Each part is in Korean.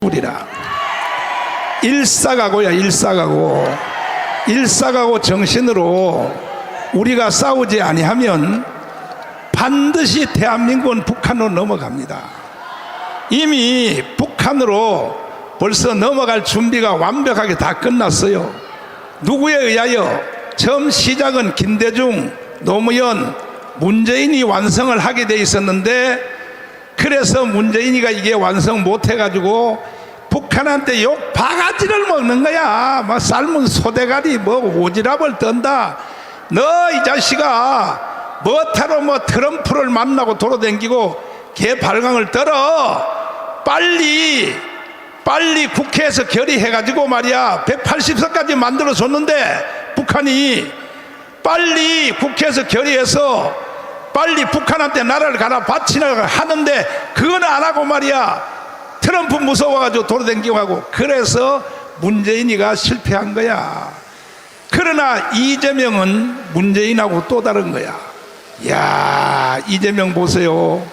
우리라 일사가고야 일사가고 정신으로 우리가 싸우지 아니하면 반드시 대한민국은 북한으로 넘어갑니다. 이미 북한으로 벌써 넘어갈 준비가 완벽하게 다 끝났어요. 누구에 의하여? 처음 시작은 김대중, 노무현, 문재인이 완성을 하게 돼 있었는데, 그래서 문재인이가 이게 완성 못 해가지고 북한한테 욕 바가지를 먹는 거야. 막 삶은 소대가리 뭐 오지랖을 떤다. 너 이 자식아 뭐타로 뭐 트럼프를 만나고 돌아다니고 개 발광을 떨어. 빨리 국회에서 결의해가지고 말이야 180석까지 만들어줬는데, 북한이 빨리 국회에서 결의해서 빨리 북한한테 나라를 가라 바치나 하는데 그건 안 하고 말이야 트럼프 무서워가지고 돌아다니고 하고, 그래서 문재인이가 실패한 거야. 그러나 이재명은 문재인하고 또 다른 거야. 야, 이재명 보세요.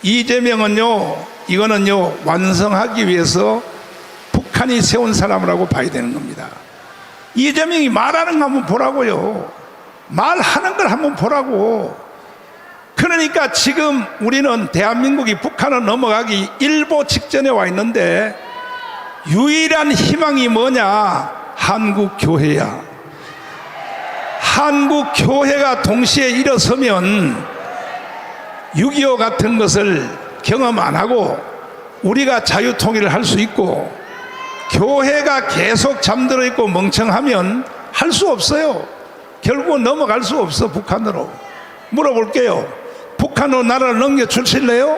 이재명은요, 이거는요 완성하기 위해서 북한이 세운 사람이라고 봐야 되는 겁니다. 이재명이 말하는 거 한번 보라고요. 말하는 걸 한번 보라고. 그러니까 지금 우리는 대한민국이 북한을 넘어가기 일보 직전에 와 있는데, 유일한 희망이 뭐냐? 한국교회야. 한국교회가 동시에 일어서면 6.25 같은 것을 경험 안 하고 우리가 자유통일을 할 수 있고, 교회가 계속 잠들어 있고 멍청하면 할 수 없어요. 결국은 넘어갈 수 없어. 북한으로. 물어볼게요. 북한으로 나라를 넘겨주실래요?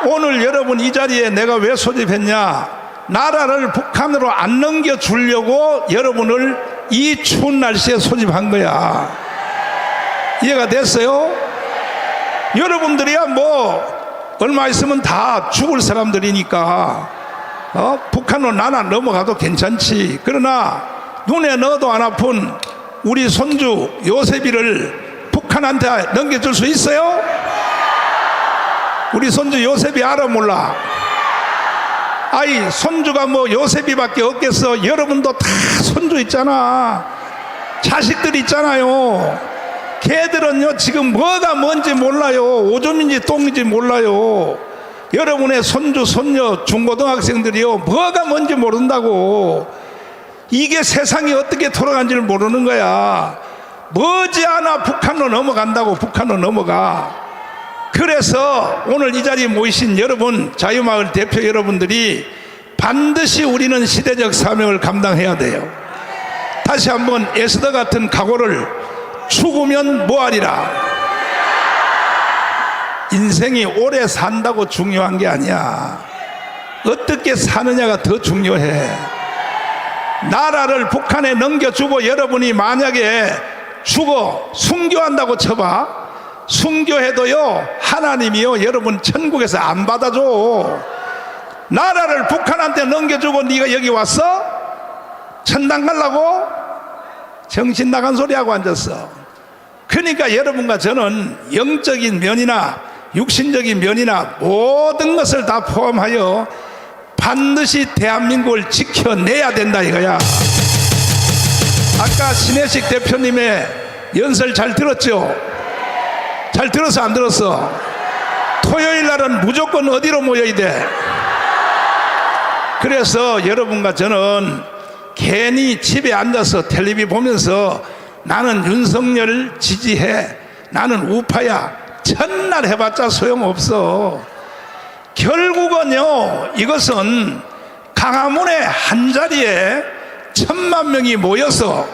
오늘 여러분 이 자리에 내가 왜 소집했냐? 나라를 북한으로 안 넘겨주려고 여러분을 이 추운 날씨에 소집한 거야. 이해가 됐어요? 여러분들이야 뭐 얼마 있으면 다 죽을 사람들이니까 북한으로 나라 넘어가도 괜찮지. 그러나 눈에 넣어도 안 아픈 우리 손주 요셉이를 북한한테 넘겨줄 수 있어요? 우리 손주 요셉이 알아 몰라? 아이 손주가 뭐 요셉이밖에 없겠어. 여러분도 다 손주 있잖아. 자식들 있잖아요. 걔들은요 지금 뭐가 뭔지 몰라요. 오줌인지 똥인지 몰라요. 여러분의 손주 손녀 중고등학생들이요 뭐가 뭔지 모른다고. 이게 세상이 어떻게 돌아가는지를 모르는 거야. 머지않아 북한으로 넘어간다고. 북한으로 넘어가. 그래서 오늘 이 자리에 모이신 여러분, 자유마을 대표 여러분들이 반드시 우리는 시대적 사명을 감당해야 돼요. 다시 한번 에스더 같은 각오를. 죽으면 뭐하리라. 인생이 오래 산다고 중요한 게 아니야. 어떻게 사느냐가 더 중요해. 나라를 북한에 넘겨주고 여러분이 만약에 죽어 순교한다고 쳐봐. 순교해도요 하나님이요 여러분 천국에서 안 받아줘. 나라를 북한한테 넘겨주고 네가 여기 왔어? 천당 가려고? 정신 나간 소리하고 앉았어. 그러니까 여러분과 저는 영적인 면이나 육신적인 면이나 모든 것을 다 포함하여 반드시 대한민국을 지켜내야 된다 이거야. 아까 신혜식 대표님의 연설 잘 들었죠? 잘 들었어 안 들었어? 토요일 날은 무조건 어디로 모여야 돼? 그래서 여러분과 저는 괜히 집에 앉아서 텔레비 보면서 나는 윤석열 지지해, 나는 우파야, 첫날 해봤자 소용없어. 결국은요 이것은 강화문의 한자리에 1000만 명이 모여서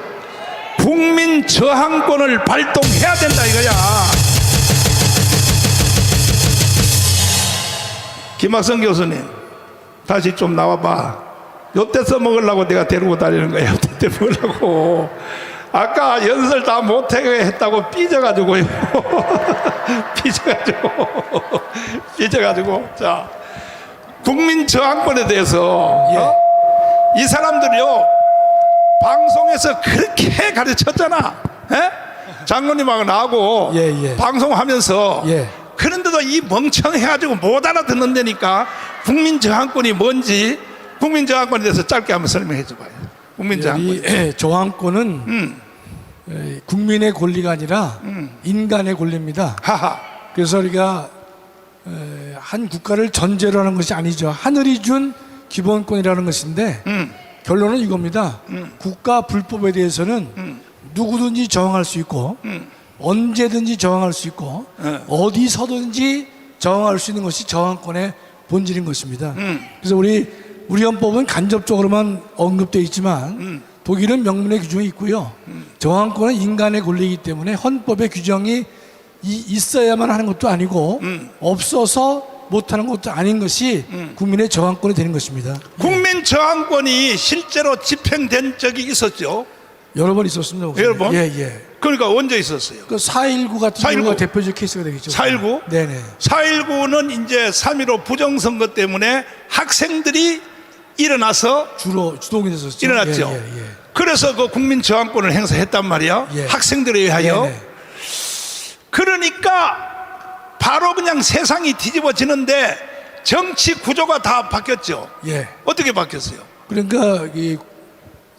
국민 저항권을 발동해야 된다 이거야. 김학성 교수님 다시 좀 나와봐. 요때 써먹으려고 내가 데리고 다니는 거야. 요때 먹으려고. 아까 연설 다 못하게 했다고 삐져가지고요. 삐져가지고. 자, 국민 저항권에 대해서 이 사람들이요 방송에서 그렇게 가르쳤잖아. 장로님하고 나하고 방송하면서 그런데도 이 멍청해가지고 못 알아듣는다니까. 국민 저항권이 뭔지 국민 저항권에 대해서 짧게 한번 설명해 줘봐요. 국민 저항권. 이 저항권은 국민의 권리가 아니라 인간의 권리입니다. 하하. 그래서 우리가 한 국가를 전제로 하는 것이 아니죠. 하늘이 준 기본권이라는 것인데 결론은 이겁니다. 국가 불법에 대해서는 누구든지 저항할 수 있고 언제든지 저항할 수 있고 어디서든지 저항할 수 있는 것이 저항권의 본질인 것입니다. 그래서 우리 헌법은 간접적으로만 언급되어 있지만 독일은 명문의 규정이 있고요. 저항권은 인간의 권리이기 때문에 헌법의 규정이 있어야만 하는 것도 아니고 없어서 못하는 것도 아닌 것이 국민의 저항권이 되는 것입니다. 국민 저항권이 실제로 집행된 적이 있었죠. 여러 번 있었습니다. 목사님. 여러 번? 예. 그러니까 언제 있었어요? 그 4.19 같은 4.19. 경우가 대표적 케이스가 되겠죠. 4.19? 네네. 4.19는 이제 3.15 부정선거 때문에 학생들이 일어나서 주동이 됐었죠. 일어났죠. 예. 그래서 그 국민 저항권을 행사했단 말이야. 예. 학생들에 의하여. 네네. 그러니까 바로 그냥 세상이 뒤집어지는데 정치 구조가 다 바뀌었죠. 예. 어떻게 바뀌었어요? 그러니까 이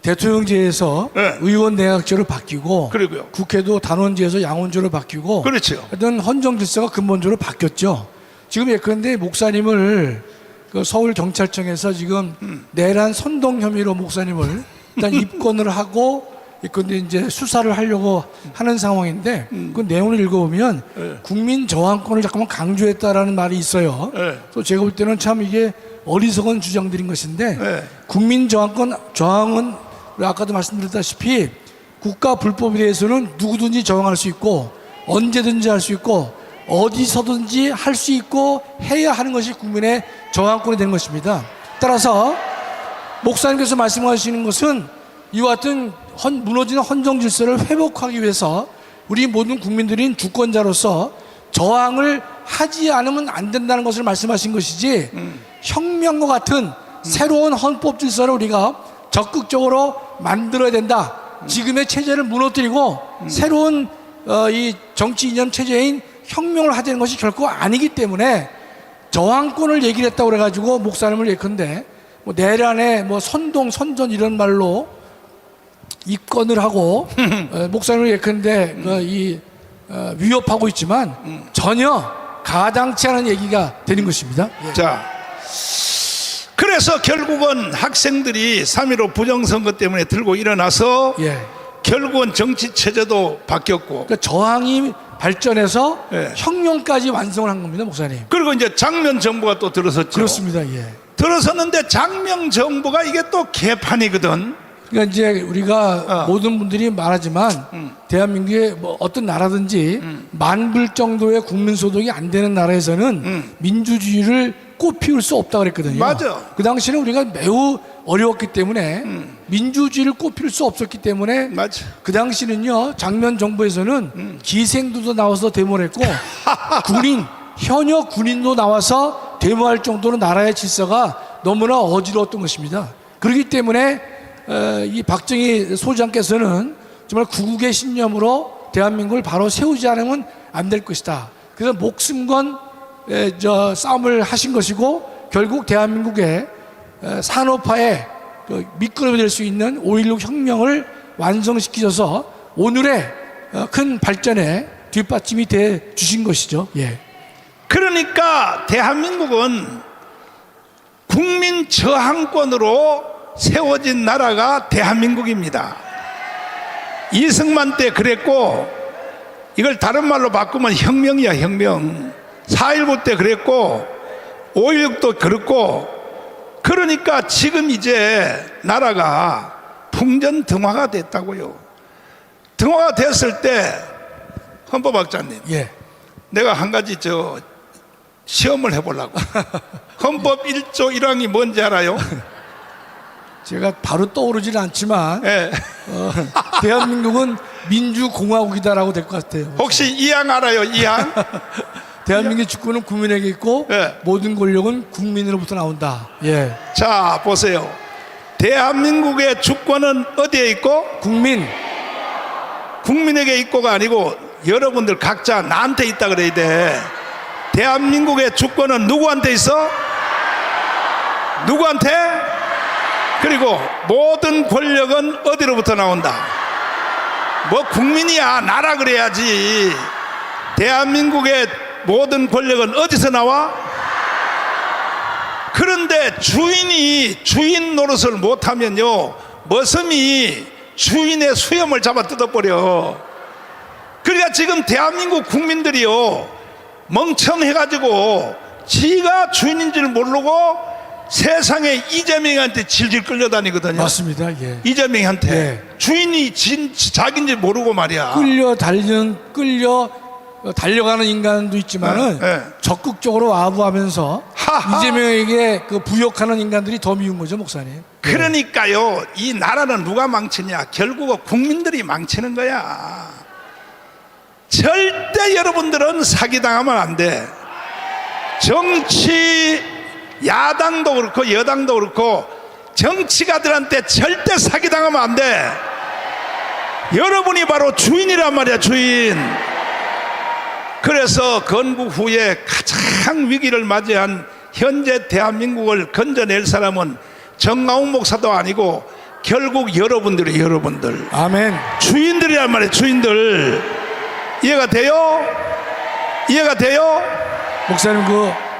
대통령제에서 네. 의원 내각제로 바뀌고 그리고요. 국회도 단원제에서 양원제로 바뀌고 그렇죠. 하여튼 헌정 질서가 근본적으로 바뀌었죠. 지금 예컨대 목사님을 그 서울 경찰청에서 지금 내란 선동 혐의로 목사님을 일단 입건을 하고 예컨대 이제 수사를 하려고 하는 상황인데 그 내용을 읽어보면 네. 국민 저항권을 잠깐만 강조했다라는 말이 있어요. 네. 그래서 제가 볼 때는 참 이게 어리석은 주장들인 것인데 네. 국민 저항은 아까도 말씀드렸다시피 국가 불법에 대해서는 누구든지 저항할 수 있고 언제든지 할 수 있고 어디서든지 할 수 있고 해야 하는 것이 국민의 저항권이 되는 것입니다. 따라서 목사님께서 말씀하시는 것은 이와 같은 무너지는 헌정 질서를 회복하기 위해서 우리 모든 국민들인 주권자로서 저항을 하지 않으면 안 된다는 것을 말씀하신 것이지 혁명과 같은 새로운 헌법 질서를 우리가 적극적으로 만들어야 된다. 지금의 체제를 무너뜨리고 새로운 이 정치 이념 체제인 혁명을 하자는 것이 결코 아니기 때문에 저항권을 얘기를 했다고 그래가지고 목사님을 예컨대 뭐 내란에 뭐 선동 선전 이런 말로 입건을 하고 목사님을 예컨대 위협하고 있지만 전혀 가당치 않은 얘기가 되는 것입니다. 예. 자, 그래서 결국은 학생들이 3.15 부정선거 때문에 들고 일어나서 예. 결국은 정치 체제도 바뀌었고 그러니까 저항이 발전해서 예. 혁명까지 완성을 한 겁니다, 목사님. 그리고 이제 장면 정부가 또 들어섰죠. 그렇습니다. 예. 들어섰는데 장면 정부가 이게 또 개판이거든. 그러니까 이제 우리가 모든 분들이 말하지만 대한민국의 뭐 어떤 나라든지 만불 정도의 국민 소득이 안 되는 나라에서는 민주주의를 꽃피울 수 없다 그랬거든요. 맞아. 그 당시에는 우리가 매우 어려웠기 때문에 민주주의를 꽃피울 수 없었기 때문에 맞아. 그 당시는요 장면 정부에서는 기생들도 나와서 데모를 했고 현역 군인도 나와서 데모할 정도로 나라의 질서가 너무나 어지러웠던 것입니다. 그렇기 때문에 이 박정희 소장께서는 정말 구국의 신념으로 대한민국을 바로 세우지 않으면 안 될 것이다. 그래서 목숨 건 싸움을 하신 것이고 결국 대한민국의 산업화에 미끄럼이 될 수 있는 5.16 혁명을 완성시키셔서 오늘의 큰 발전에 뒷받침이 돼 주신 것이죠. 예. 그러니까 대한민국은 국민 저항권으로 세워진 나라가 대한민국입니다. 이승만 때 그랬고 이걸 다른 말로 바꾸면 혁명이야, 혁명. 4.19 때 그랬고 5.16도 그렇고 그러니까 지금 이제 나라가 풍전등화가 됐다고요. 등화가 됐을 때 헌법학자님, 예. 내가 한 가지 시험을 해보려고. 헌법 1조 1항이 뭔지 알아요? 제가 바로 떠오르지는 않지만 예. 대한민국은 민주공화국이다라고 될 것 같아요. 혹시 2항 알아요? 2항? 대한민국의 주권은 국민에게 있고 예. 모든 권력은 국민으로부터 나온다. 예. 자, 보세요. 대한민국의 주권은 어디에 있고? 국민에게 있고가 아니고 여러분들 각자 나한테 있다 그래야 돼. 대한민국의 주권은 누구한테 있어? 누구한테? 그리고 모든 권력은 어디로부터 나온다? 뭐 국민이야, 나라 그래야지. 대한민국의 모든 권력은 어디서 나와? 그런데 주인이 주인 노릇을 못하면요, 머슴이 주인의 수염을 잡아 뜯어버려. 그러니까 지금 대한민국 국민들이요, 멍청해가지고 지가 주인인 줄 모르고 세상에 이재명한테 질질 끌려다니거든요. 맞습니다. 예. 이재명한테 예. 주인이 자기인지 모르고 말이야. 끌려 달려가는 인간도 있지만은 예, 예. 적극적으로 와부하면서 하하. 이재명에게 그 부역하는 인간들이 더 미운 거죠, 목사님. 그러니까요, 이 나라는 누가 망치냐? 결국은 국민들이 망치는 거야. 절대 여러분들은 사기당하면 안 돼. 정치, 야당도 그렇고 여당도 그렇고 정치가들한테 절대 사기당하면 안 돼. 여러분이 바로 주인이란 말이야, 주인. 그래서 건국 후에 가장 위기를 맞이한 현재 대한민국을 건져낼 사람은 정강훈 목사도 아니고 결국 여러분들이, 여러분들 아멘. 주인들이란 말이에요. 주인들. 이해가 돼요? 이해가 돼요? 목사님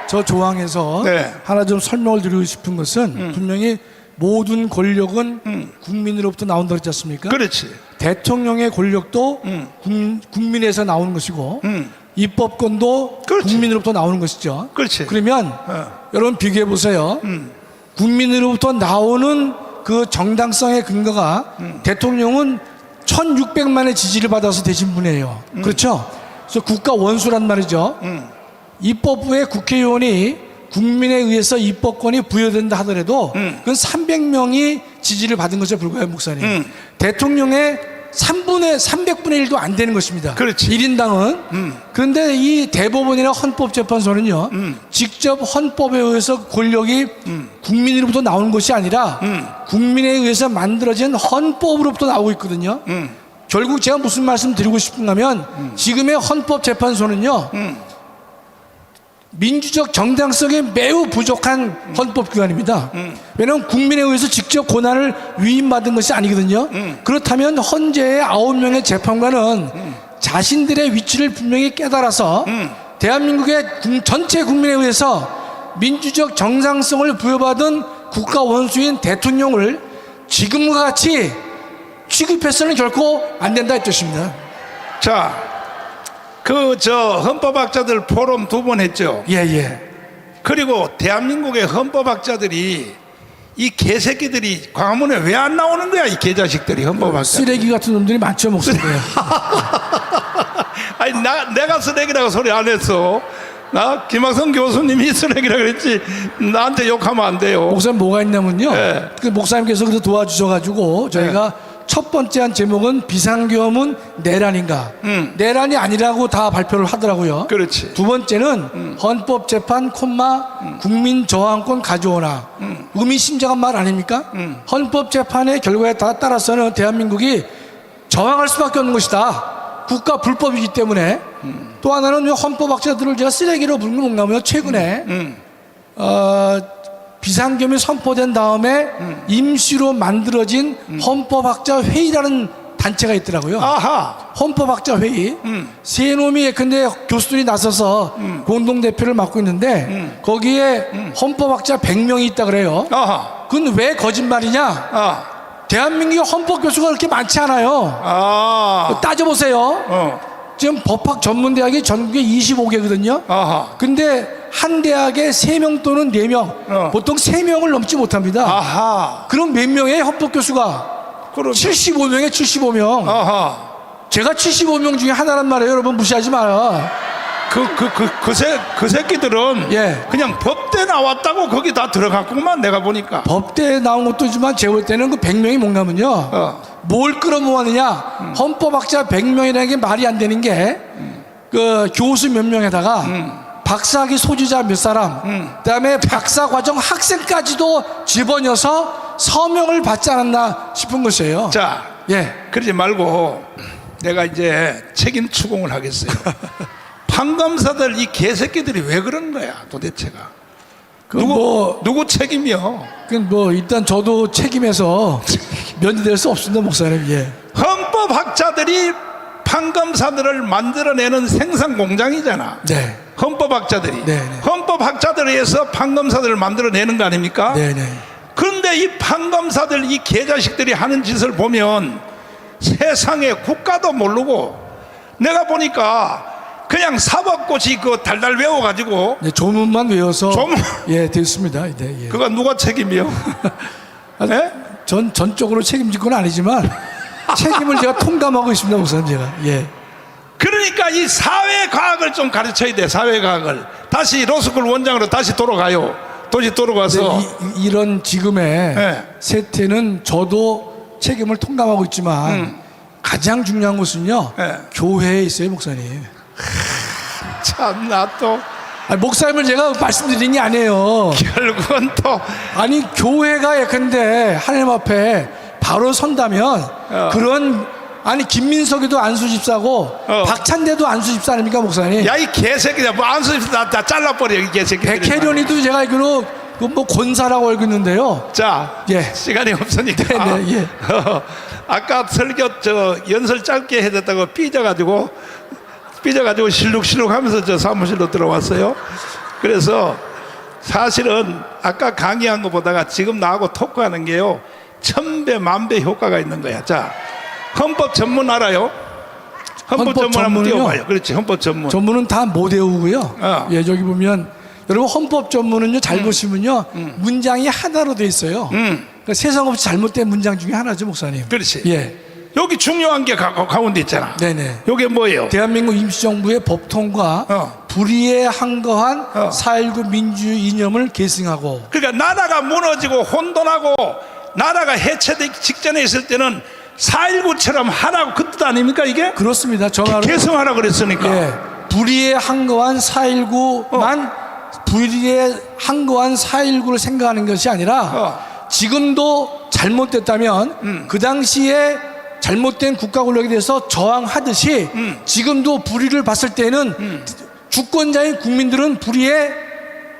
저 조항에서 네. 하나 좀 설명을 드리고 싶은 것은 분명히 모든 권력은 국민으로부터 나온다 그랬지 않습니까? 그렇지. 대통령의 권력도 국민에서 나오는 것이고 입법권도 그렇지. 국민으로부터 나오는 것이죠. 그렇지. 그러면 여러분 비교해 보세요. 국민으로부터 나오는 그 정당성의 근거가 대통령은 1600만의 지지를 받아서 되신 분이에요. 그렇죠? 그래서 국가 원수란 말이죠. 입법부의 국회의원이 국민에 의해서 입법권이 부여된다 하더라도 그건 300명이 지지를 받은 것에 불과해요, 목사님. 대통령의 300분의 1도 안 되는 것입니다. 그렇지. 1인당은. 그런데 이 대법원이나 헌법재판소는요, 직접 헌법에 의해서 권력이 국민으로부터 나오는 것이 아니라 국민에 의해서 만들어진 헌법으로부터 나오고 있거든요. 결국 제가 무슨 말씀 드리고 싶은가 하면 지금의 헌법재판소는요, 민주적 정당성이 매우 부족한 헌법기관입니다. 왜냐하면 국민에 의해서 직접 권한을 위임받은 것이 아니거든요. 그렇다면 헌재의 9명의 재판관은 자신들의 위치를 분명히 깨달아서 대한민국의 전체 국민에 의해서 민주적 정상성을 부여받은 국가 원수인 대통령을 지금과 같이 취급해서는 결코 안 된다 이 뜻입니다. 자, 헌법학자들 포럼 2번 했죠. 예. 그리고 대한민국의 헌법학자들이 이 개새끼들이 광화문에 왜 안 나오는 거야, 이 개자식들이 헌법학자. 쓰레기 같은 놈들이 많죠, 목사님. 아니, 내가 쓰레기라고 소리 안 했어. 나 김학성 교수님이 쓰레기라고 그랬지. 나한테 욕하면 안 돼요. 목사님 뭐가 있냐면요. 네. 그 목사님께서 그래서 도와주셔가지고 저희가 첫 번째 한 제목은 비상계엄은 내란인가? 내란이 아니라고 다 발표를 하더라고요. 그렇지. 두 번째는 헌법재판 국민저항권 가져오나. 의미심장한 말 아닙니까? 헌법재판의 결과에 따라서는 대한민국이 저항할 수밖에 없는 것이다. 국가 불법이기 때문에. 또 하나는 헌법학자들을 제가 쓰레기로 부르는 건가 하면 최근에 비상계엄이 선포된 다음에 임시로 만들어진 헌법학자 회의라는 단체가 있더라고요. 아하. 헌법학자 회의. 세 놈이 근데 교수들이 나서서 공동대표를 맡고 있는데 거기에 헌법학자 100명이 있다 그래요. 아하. 그건 왜 거짓말이냐? 아. 대한민국의 헌법 교수가 그렇게 많지 않아요. 아. 따져보세요. 지금 법학 전문대학이 전국에 25개거든요. 아하. 근데 한 대학에 3명 또는 4명, 보통 3명을 넘지 못합니다. 아하. 그럼 몇 명의 헌법 교수가? 그럼 75명에 75명. 아하. 제가 75명 중에 하나란 말이에요. 여러분 무시하지 마요. 그 새끼들은 예. 그냥 법대 나왔다고 거기 다 들어갔구만, 내가 보니까. 법대에 나온 것도 있지만 제가 볼 때는 그 100명이 뭔가면요. 뭘 끌어모았느냐. 헌법학자 100명이라는 게 말이 안 되는 게 그 교수 몇 명에다가 박사학위 소지자 몇 사람, 그다음에 박사과정 학생까지도 집어넣어서 서명을 받지 않았나 싶은 것이에요. 자, 예. 그러지 말고 내가 이제 책임 추궁을 하겠어요. 판검사들 이 개새끼들이 왜 그런 거야, 도대체가. 누구 책임이요? 뭐 일단 저도 책임에서 면제될 수 없습니다, 목사님. 예. 헌법학자들이 판검사들을 만들어내는 생산 공장이잖아. 네. 헌법학자들이. 네, 네. 헌법학자들에 의해서 판검사들을 만들어내는 거 아닙니까? 네네. 그런데 이 판검사들, 이 개자식들이 하는 짓을 보면 세상에 국가도 모르고, 내가 보니까 그냥 사법고시 그 달달 외워가지고 네, 조문만 외워서 조문. 예 됐습니다. 네, 예. 그거 누가 책임이요? 예? 전적으로 책임질 건 아니지만 책임을 제가 통감하고 있습니다, 목사님. 제가 예. 그러니까 이 사회과학을 좀 가르쳐야 돼. 사회과학을 다시 로스쿨 원장으로 다시 돌아가요. 다시 돌아가서 이런 지금의 네. 세태는 저도 책임을 통감하고 있지만 가장 중요한 것은요 네. 교회에 있어요, 목사님. 참나 또 아니, 목사님을 제가 말씀드린 게 아니에요. 결국은 또 아니 교회가 예컨대 하나님 앞에 바로 선다면 그런 아니 김민석이도 안수 집사고 박찬대도 안수 집사 아닙니까, 목사님? 야 이 개새끼야 뭐 안수 다 잘라버려 이 개새끼. 백혜련이도 제가 알기로 뭐 권사라고 알고 있는데요. 자, 예. 시간이 없으니까. 네, 예. 아까 설교 연설 짧게 해줬다고 삐져가지고 실룩실룩하면서 저 사무실로 들어왔어요. 그래서 사실은 아까 강의한 거 보다가 지금 나하고 토크하는 게요 1000배 만배 효과가 있는 거야. 자, 헌법 전문 알아요? 헌법 전문 한번 전문은요? 띄워봐요. 그렇지, 헌법 전문. 전문은 다 못 외우고요. 예, 저기 보면 여러분 헌법 전문은요 잘 보시면요 문장이 하나로 돼 있어요. 그러니까 세상 없이 잘못된 문장 중에 하나죠, 목사님. 그렇지. 예, 여기 중요한 게 가운데 있잖아. 네네. 요게 뭐예요? 대한민국 임시정부의 법통과 불의에 항거한 4.19 민주주의 이념을 계승하고. 그러니까 나라가 무너지고 혼돈하고 나라가 해체되기 직전에 있을 때는 4.19처럼 하라고 그 뜻 아닙니까 이게? 그렇습니다. 정화로. 개성하라 그랬으니까. 예, 불의에 항거한 4.19만 불의에 항거한 4.19를 생각하는 것이 아니라 지금도 잘못됐다면 그 당시에 잘못된 국가 권력에 대해서 저항하듯이 지금도 불의를 봤을 때는 주권자인 국민들은 불의에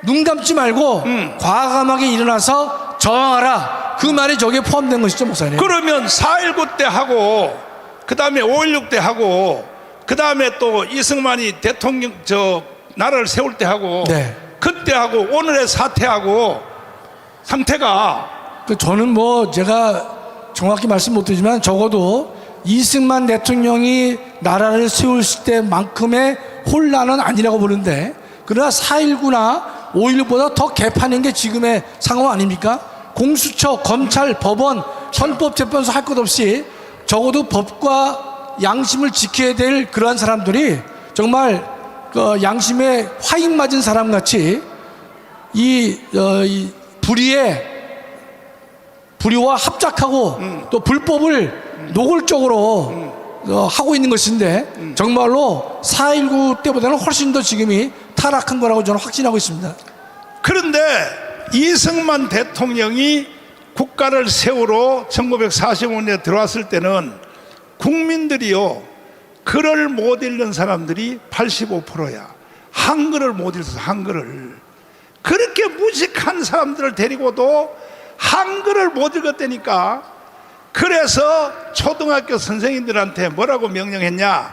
눈 감지 말고 과감하게 일어나서 저항하라. 그 말이 저기에 포함된 것이죠, 목사님. 그러면 4.19 때 하고 그 다음에 5.16 때 하고 그 다음에 또 이승만이 대통령 나라를 세울 때 하고 네. 그때 하고 오늘의 사태하고 상태가 저는 뭐 제가 정확히 말씀 못 드리지만 적어도 이승만 대통령이 나라를 세울 때만큼의 혼란은 아니라고 보는데, 그러나 4.19나 5.16보다 더 개판인 게 지금의 상황 아닙니까? 공수처, 검찰, 법원, 헌법재판소 할 것 없이 적어도 법과 양심을 지켜야 될 그러한 사람들이 정말 그 양심에 화익 맞은 사람같이 이 불의와 합작하고 또 불법을 노골적으로 하고 있는 것인데 정말로 4.19 때보다는 훨씬 더 지금이 타락한 거라고 저는 확신하고 있습니다. 그런데 이승만 대통령이 국가를 세우러 1945년에 들어왔을 때는 국민들이요 글을 못 읽는 사람들이 85%야. 한글을 못 읽어서 한글을. 그렇게 무식한 사람들을 데리고도 한글을 못 읽었다니까. 그래서 초등학교 선생님들한테 뭐라고 명령했냐,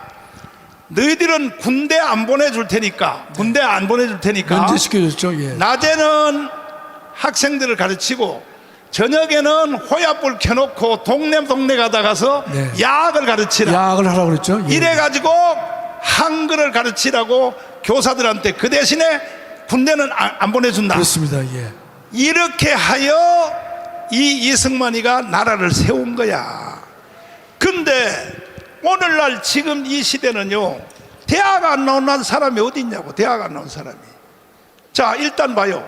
너희들은 군대 안 보내줄 테니까, 군대 안 보내줄 테니까 면제시켜줬죠. 예. 낮에는 학생들을 가르치고 저녁에는 호야불 켜놓고 동네 가다가서 네. 야학을 가르치라. 야학을 하라고 그랬죠. 예. 이래가지고 한글을 가르치라고 교사들한테, 그 대신에 군대는 안 보내준다. 그렇습니다. 예. 이렇게 하여 이 이승만이가 나라를 세운 거야. 근데 오늘날 지금 이 시대는요, 대학 안 나온 사람이 어디 있냐고. 대학 안 나온 사람이. 자, 일단 봐요.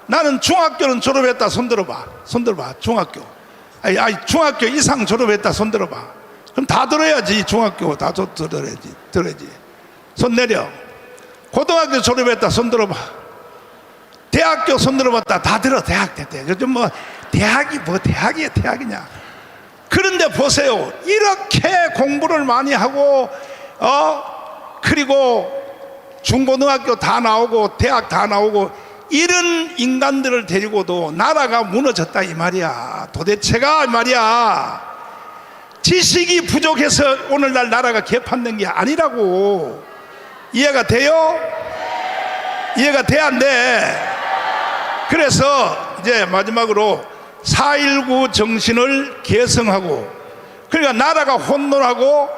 나는 중학교는 졸업했다. 손 들어봐. 중학교. 아니 중학교 이상 졸업했다. 손 들어봐. 그럼 다 들어야지. 중학교 다 들어야지. 손 내려. 고등학교 졸업했다. 손 들어봐. 대학교 손 들어봤다. 다 들어. 대학. 요즘 뭐 대학이 뭐 대학이냐. 그런데 보세요. 이렇게 공부를 많이 하고 그리고 중고등학교 다 나오고 대학 다 나오고 이런 인간들을 데리고도 나라가 무너졌다 이 말이야. 도대체가 말이야, 지식이 부족해서 오늘날 나라가 개판된 게 아니라고. 이해가 돼요? 이해가 돼 안 돼? 그래서 이제 마지막으로 4.19 정신을 계승하고, 그러니까 나라가 혼돈하고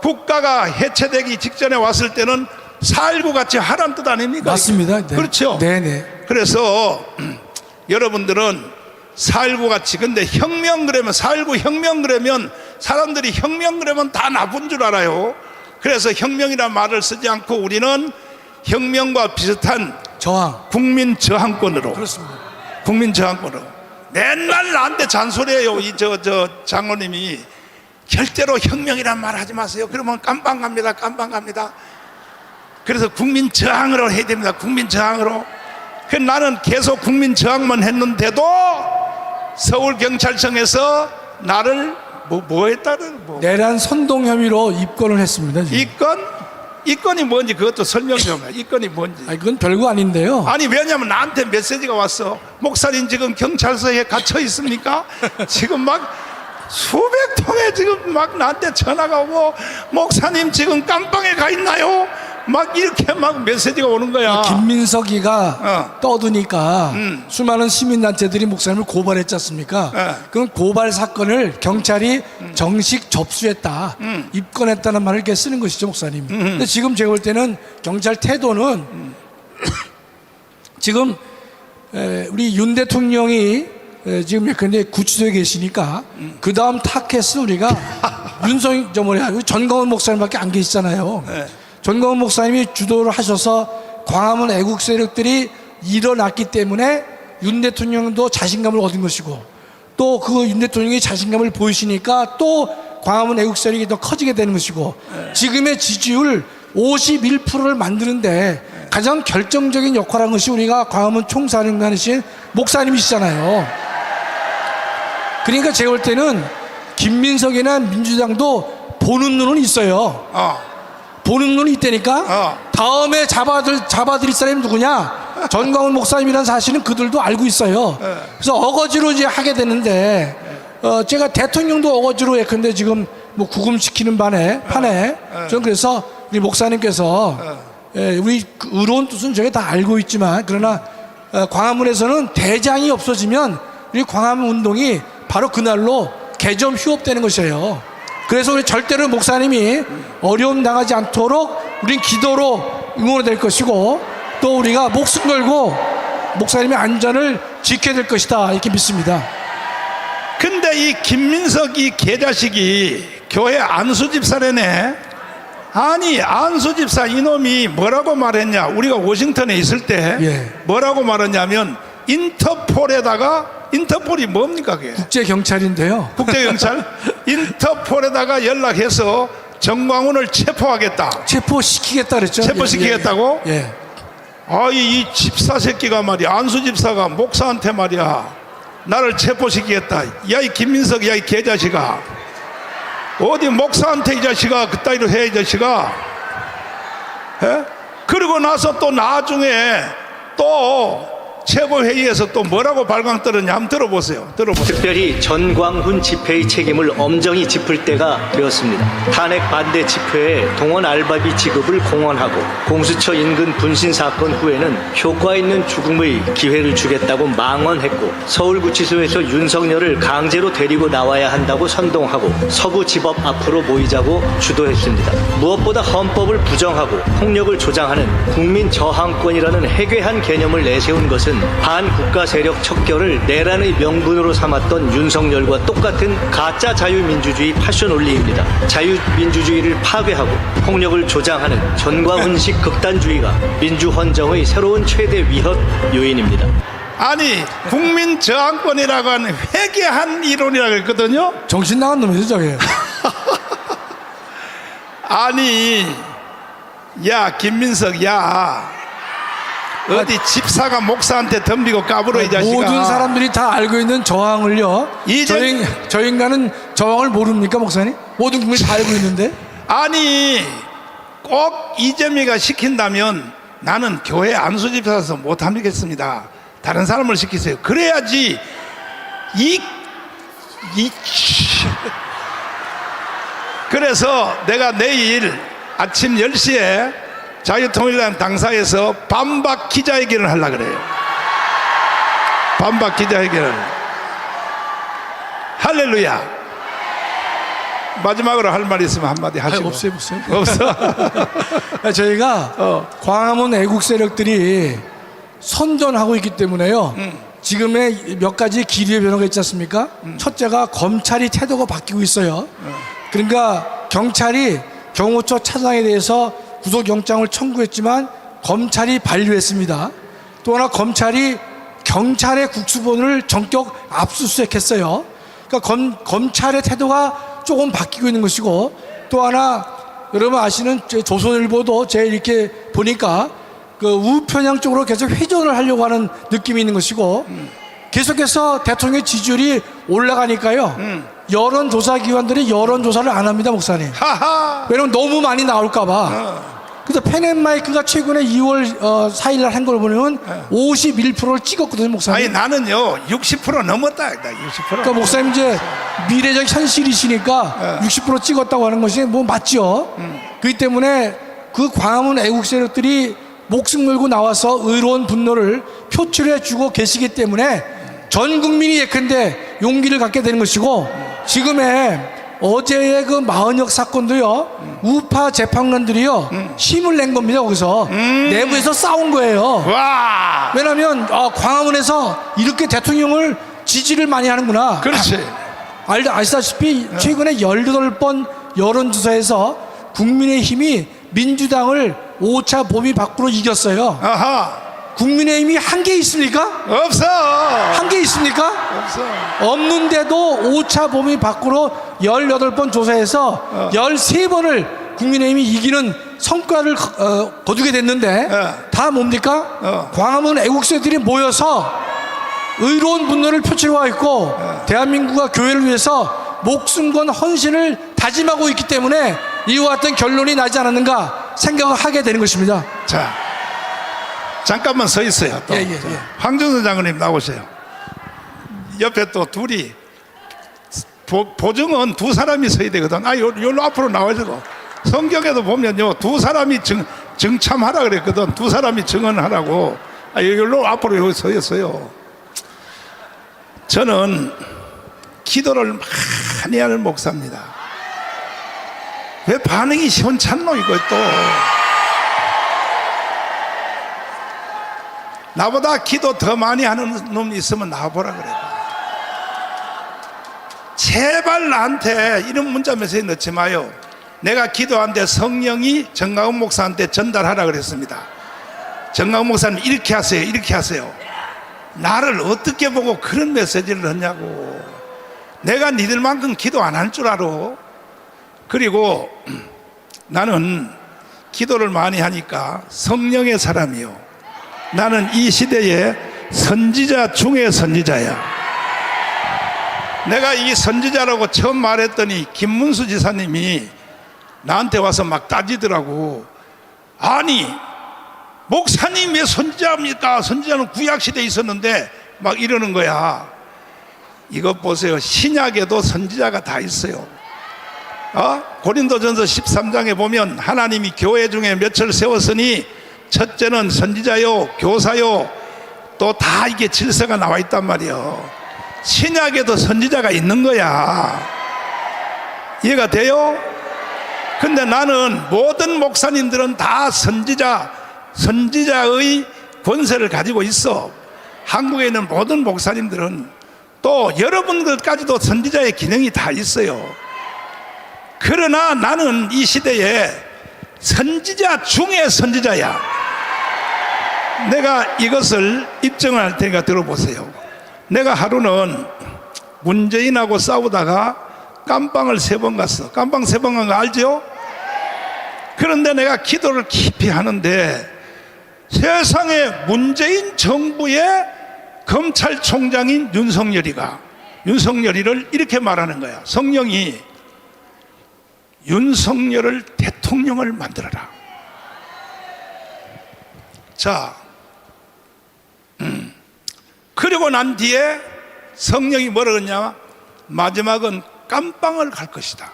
국가가 해체되기 직전에 왔을 때는 4.19 같이 하라는 뜻 아닙니까? 맞습니다. 네. 그렇죠? 네네. 그래서 여러분들은 4.19 같이, 근데 혁명 그러면, 4.19 혁명 그러면 사람들이 혁명 그러면 다 나쁜 줄 알아요. 그래서 혁명이라는 말을 쓰지 않고 우리는 혁명과 비슷한 저항. 국민 저항권으로, 그렇습니다. 국민 저항권으로. 맨날 나한테 잔소리해요. 저 장로님이 절대로 혁명이란 말 하지 마세요. 그러면 깜빵 갑니다. 깜빵 갑니다. 그래서 국민 저항으로 해야 됩니다. 국민 저항으로. 그래서 나는 계속 국민 저항만 했는데도 서울경찰청에서 나를 뭐 했다는, 내란 선동 혐의로 입건을 했습니다. 지금. 이건이 뭔지 그것도 설명 좀 해. 이건이 뭔지. 아니, 그건 별거 아닌데요. 아니, 왜냐면 나한테 메시지가 왔어. 목사님 지금 경찰서에 갇혀 있습니까? 지금 막 수백 통에 지금 막 나한테 전화가 오고, 목사님 지금 깜빵에 가 있나요? 막 이렇게 막 메시지가 오는 거야. 김민석이가 떠드니까 수많은 시민단체들이 목사님을 고발했지 않습니까? 그럼 고발 사건을 경찰이 정식 접수했다, 입건했다는 말을 이렇게 쓰는 것이죠, 목사님. 근데 지금 제가 볼 때는 경찰 태도는 지금 우리 윤 대통령이 지금 근데 구치소에 계시니까 그 다음 타켓은 우리가 전광훈 목사님밖에 안 계시잖아요. 전광훈 목사님이 주도를 하셔서 광화문 애국 세력들이 일어났기 때문에 윤 대통령도 자신감을 얻은 것이고, 또 그 윤 대통령이 자신감을 보이시니까 또 광화문 애국 세력이 더 커지게 되는 것이고, 지금의 지지율 51%를 만드는데 가장 결정적인 역할을 한 것이 우리가 광화문 총사령관이신 목사님이시잖아요. 그러니까 제가 볼 때는 김민석이나 민주당도 보는 눈은 있어요. 보는 눈이 있다니까. 다음에 잡아들일 사람이 누구냐? 전광훈 목사님이라는 사실은 그들도 알고 있어요. 그래서 어거지로 이제 하게 되는데, 제가 대통령도 어거지로 예컨대 지금 뭐 구금시키는 판에 저는 그래서 우리 목사님께서 우리 의로운 뜻은 저게 다 알고 있지만, 그러나 광화문에서는 대장이 없어지면 우리 광화문 운동이 바로 그날로 개점 휴업되는 것이에요. 그래서 우리 절대로 목사님이 어려움 당하지 않도록 우린 기도로 응원이 될 것이고, 또 우리가 목숨 걸고 목사님의 안전을 지켜야 될 것이다, 이렇게 믿습니다. 근데 이 김민석 이 개자식이 교회 안수 집사래네. 아니, 안수 집사 이놈이 뭐라고 말했냐? 우리가 워싱턴에 있을 때 뭐라고 말했냐면, 인터폴이 뭡니까 그게? 국제경찰인데요. 국제경찰? 인터폴에다가 연락해서 정광훈을 체포하겠다. 체포시키겠다 그랬죠. 체포시키겠다고? 예. 이 집사 새끼가 말이야, 안수 집사가 목사한테 말이야, 나를 체포시키겠다. 야, 이 김민석, 야, 이 개자식아, 어디 목사한테 이 자식아 그따위로 해, 이 자식아. 에? 그리고 나서 또 나중에 또 최고회의에서 또 뭐라고 발광 떨었냐, 한번 들어보세요. 특별히 전광훈 집회의 책임을 엄정히 짚을 때가 되었습니다. 탄핵 반대 집회에 동원 알바비 지급을 공언하고, 공수처 인근 분신 사건 후에는 효과 있는 죽음의 기회를 주겠다고 망언했고, 서울구치소에서 윤석열을 강제로 데리고 나와야 한다고 선동하고, 서부지법 앞으로 모이자고 주도했습니다. 무엇보다 헌법을 부정하고 폭력을 조장하는 국민 저항권이라는 해괴한 개념을 내세운 것은 반국가 세력 척결을 내란의 명분으로 삼았던 윤석열과 똑같은 가짜 자유민주주의 패션 논리입니다. 자유민주주의를 파괴하고 폭력을 조장하는 전광훈식 극단주의가 민주헌정의 새로운 최대 위협 요인입니다. 아니, 국민 저항권이라고 하는 회개한 이론이라고 했거든요. 정신 나간 놈이죠, 저게. 아니, 야, 김민석, 야, 어디 집사가 목사한테 덤비고 까불어, 이 자식아. 모든 사람들이 다 알고 있는 저항을요. 저 인간은 저항을 모릅니까, 목사님? 모든 국민이 다 알고 있는데. 아니, 꼭 이재명이가 시킨다면 나는 교회 안수집사라서 못하겠습니다. 다른 사람을 시키세요. 그래야지 그래서 내가 내일 아침 10시에 자유통일당 당사에서 반박 기자회견을 하려고 그래요. 반박 기자회견을. 할렐루야. 마지막으로 할 말 있으면 한마디 하시고. 없어요. 없어. 저희가 광화문 애국 세력들이 선전하고 있기 때문에요. 지금의 몇 가지 기류의 변화가 있지 않습니까? 첫째가 검찰이 태도가 바뀌고 있어요. 그러니까 경찰이 경호처 차장에 대해서 구속영장을 청구했지만 검찰이 반류했습니다. 또 하나 검찰이 경찰의 국수본을 전격 압수수색했어요. 그러니까 검찰의 태도가 조금 바뀌고 있는 것이고, 또 하나 여러분 아시는 조선일보도 제 이렇게 보니까 그 우편향 쪽으로 계속 회전을 하려고 하는 느낌이 있는 것이고, 계속해서 대통령 지지율이 올라가니까요. 여론조사기관들이 여론조사를 안 합니다, 목사님. 하하. 왜냐면 너무 많이 나올까봐. 그래서 펜앤마이크가 최근에 2월 4일 날 한 걸 보면 51%를 찍었거든요, 목사님. 아니 나는요 60% 넘었다. 60%. 그러니까 목사님 이제 미래적 현실이시니까 60% 찍었다고 하는 것이 뭐 맞죠. 그렇기 때문에 그 광화문 애국 세력들이 목숨 걸고 나와서 의로운 분노를 표출해 주고 계시기 때문에 전 국민이 예컨대 용기를 갖게 되는 것이고, 지금의 어제의 그 마은혁 사건도요, 우파 재판관들이요 힘을 낸 겁니다. 거기서 내부에서 싸운 거예요. 와. 왜냐하면 광화문에서 이렇게 대통령을 지지를 많이 하는구나. 그렇지. 아시다시피 최근에 18번 여론조사에서 국민의힘이 민주당을 5차 범위 밖으로 이겼어요. 아하. 국민의힘이 한 개 있습니까? 없어. 한 개 있습니까? 없어. 없는데도 5차 범위 밖으로 18번 조사해서 13번을 국민의힘이 이기는 성과를 거두게 됐는데 다 뭡니까? 광화문 애국세들이 모여서 의로운 분노를 표출하고 있고 대한민국과 교회를 위해서 목숨 건 헌신을 다짐하고 있기 때문에 이와 같은 결론이 나지 않았는가 생각을 하게 되는 것입니다. 자, 잠깐만 서 있어요. 또. 예. 황준선 장관님 나오세요. 옆에 또 둘이 보증은 두 사람이 서야 되거든. 여기로 앞으로 나와주고. 성경에도 보면요 두 사람이 증참하라 그랬거든. 두 사람이 증언하라고. 여기로 앞으로 여기 서 있어요. 저는 기도를 많이 하는 목사입니다. 왜 반응이 시원찮노 이거 또. 나보다 기도 더 많이 하는 놈 있으면 나와보라 그래. 제발 나한테 이런 문자 메시지 넣지 마요. 내가 기도하는데 성령이 정강훈 목사한테 전달하라 그랬습니다. 정강훈 목사님 이렇게 하세요, 이렇게 하세요. 나를 어떻게 보고 그런 메시지를 넣냐고. 내가 니들만큼 기도 안 할 줄 알아. 그리고 나는 기도를 많이 하니까 성령의 사람이요. 나는 이 시대의 선지자 중의 선지자야. 내가 이 선지자라고 처음 말했더니 김문수 지사님이 나한테 와서 막 따지더라고. 아니 목사님 왜 선지자입니까? 선지자는 구약시대에 있었는데 막 이러는 거야. 이것 보세요. 신약에도 선지자가 다 있어요. 고린도전서 13장에 보면 하나님이 교회 중에 몇을 세웠으니 첫째는 선지자요 교사요 또 다 이게 질서가 나와 있단 말이에요. 신약에도 선지자가 있는 거야. 이해가 돼요? 근데 나는 모든 목사님들은 다 선지자의 권세를 가지고 있어. 한국에 있는 모든 목사님들은 또 여러분들까지도 선지자의 기능이 다 있어요. 그러나 나는 이 시대에 선지자 중에 선지자야. 내가 이것을 입증할 테니까 들어보세요. 내가 하루는 문재인하고 싸우다가 깜빵을 3번 갔어. 깜빵 3번 간 거 알죠? 그런데 내가 기도를 깊이 하는데 세상에 문재인 정부의 검찰총장인 윤석열이를 이렇게 말하는 거야. 성령이 윤석열을 대통령을 만들어라. 자, 그리고 난 뒤에 성령이 뭐라 그러냐? 마지막은 깜빵을 갈 것이다.